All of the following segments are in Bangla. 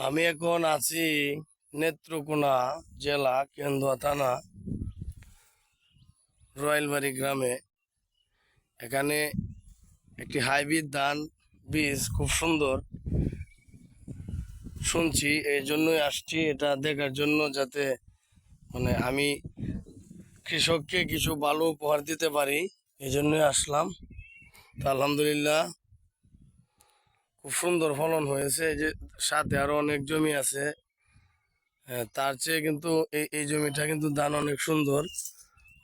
আমি এখন আছি নেত্রকোনা জেলা কেন্দুয়া থানা রয়েলবাড়ি গ্রামে। এখানে একটি হাইব্রিড ধান বীজ খুব সুন্দর শুনছি, এই জন্যই আসছি এটা দেখার জন্য, যাতে আমি কৃষককে কিছু ভালো উপহার দিতে পারি। এই জন্যই আসলাম। তো আলহামদুলিল্লাহ খুব সুন্দর ফলন হয়েছে। এই যে সাথে আরো অনেক জমি আছে, তার চেয়ে কিন্তু এই জমিটা কিন্তু ধান অনেক সুন্দর।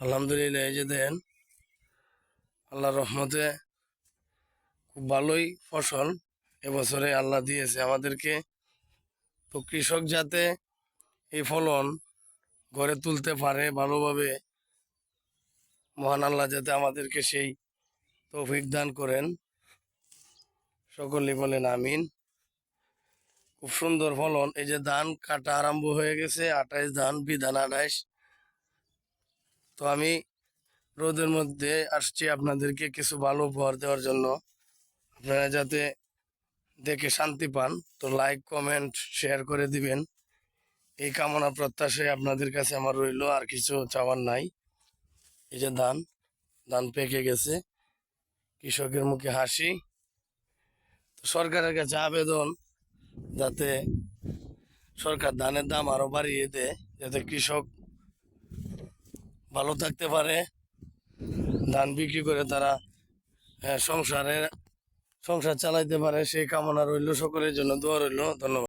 আলহামদুলিল্লাহ, এই যে দেন আল্লাহর রহমতে খুব ভালোই ফসল এবছরে আল্লাহ দিয়েছে আমাদেরকে। তো কৃষক যাতে এই ফলন গড়ে তুলতে পারে ভালোভাবে, মহান আল্লাহ যাতে আমাদেরকে সেই তৌফিক দান করেন। সকলেই বলেন আমিন। খুব সুন্দর ফলন। এই যে ধান কাটা আরম্ভ হয়ে গেছে, 28 ধান, বিধান 28। তো আমি রোদের মধ্যে আসছি আপনাদেরকে কিছু ভালো উপহার দেওয়ার জন্য, আপনারা যাতে দেখে শান্তি পান। তো লাইক, কমেন্ট, শেয়ার করে দিবেন, এই কামনা প্রত্যাশায় আপনাদের কাছে আমার রইল, আর কিছু চাওয়ার নাই। এই যে ধান ধান পেকে গেছে, কৃষকের মুখে হাসি। তো সরকারের কাছে আবেদন, যাতে সরকার ধানের দাম আরো বাড়িয়ে দেয়, যাতে কৃষক ভালো থাকতে পারে, ধান বিক্রি করে তারা সংসার চালাইতে পারে। সেই কামনা রইল, সকলের জন্য দোয়া রইল। ধন্যবাদ।